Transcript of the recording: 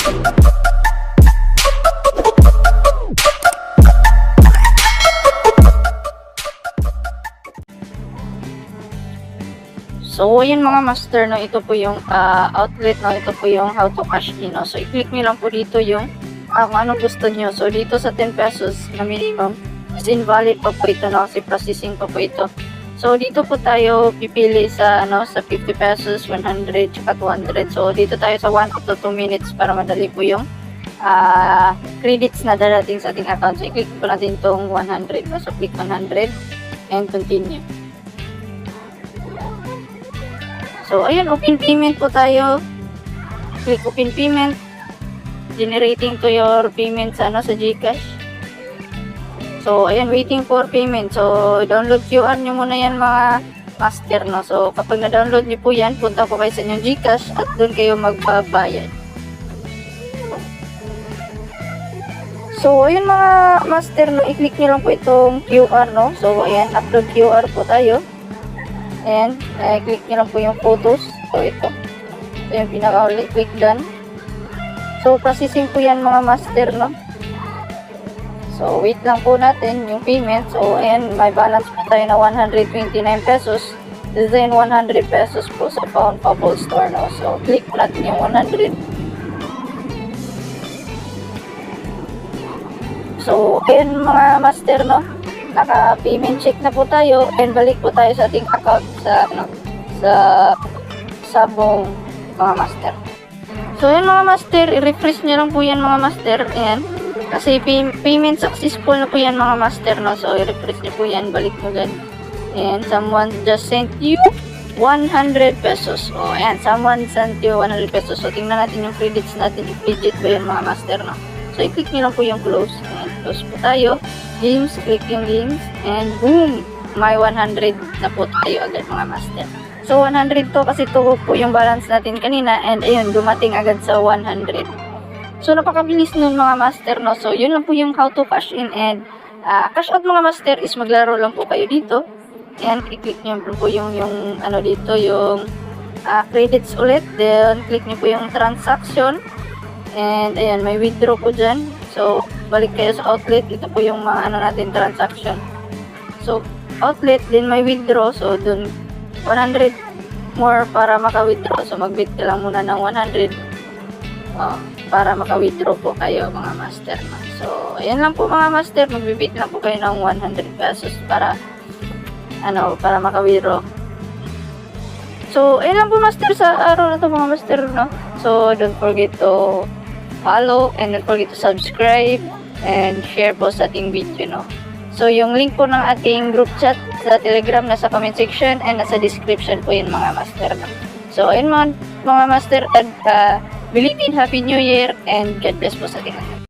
So, ayan mga master, no, ito po yung outlet, no, ito po yung how to cash in, no. So, i-click nyo lang po dito yung kung anong gusto nyo. So, dito sa 10 pesos na minimum, is invalid pa po ito, no, kasi processing pa po ito. So, dito po tayo pipili sa, sa 50 pesos, 100, tsaka 200. So, dito tayo sa 1 to 2 minutes para madali po yung credits na darating sa ating account. So, i-click po natin itong 100. So, click 100 and continue. So, ayun, open payment po tayo. Click open payment. Generating to your payment sa GCash. So, ayun, waiting for payment. So, download QR nyo muna yan mga master, no. So, kapag na-download nyo po yan, punta po kayo sa inyong GCash at doon kayo magbabayad. So, ayun mga master, no, i-click nyo lang po itong QR, no. So, ayan, upload QR po tayo. And, click nyo lang po yung photos. So, ito. Ito yung pinaka-uli. Click done. So, processing po yan mga master, no? So, wait lang po natin yung payment. So, ayan, may balance po tayo na 129 pesos. Then, 100 pesos po sa Found Bubble Store, no? So, click natin yung 100. So, ayan mga master, no? Naka-payment check na po tayo and balik po tayo sa ating account sa sabong mga master. So, yan mga master, i-refresh nyo lang po yan mga master. Ayan. Kasi payment successful na po yan mga master, no? So, i-refresh nyo po yan, balik mo gan. And someone just sent you 100 pesos. O, ayan, someone sent you 100 pesos. So, tingnan natin yung credits natin. I-digit ba yan mga master, no? So, i-click nyo lang po yung close. Ayan, close po tayo. Games, click yung games. And boom! May 100 na po tayo agad mga master. So, 100 to kasi to po yung balance natin kanina. And ayun, dumating agad sa 100. So, napakabilis nun mga master, no? So, yun lang po yung how to cash in and cash out mga master is maglaro lang po kayo dito. And i-click nyo po yung dito, yung credits ulit. Then, click nyo po yung transaction. And ayan, may withdraw po dyan. So, balik kayo sa outlet. Ito po yung mga natin transaction. So, outlet, din may withdraw. So, dun 100 more para maka-withdraw. So, mag-bid lang muna ng 100 para maka-withdraw po kayo mga master. So, ayan lang po mga master. Mag-bid lang po kayo ng 100 pesos para para maka-withdraw. So, ayan lang po master sa araw na to mga master, no? So, don't forget to follow and don't forget to subscribe and share po sa ating video, no? So, yung link po ng ating group chat sa Telegram nasa comment section and nasa description po yun mga master, no? So, ayun mga master, at belated Happy New Year and God bless po sa ating lahat.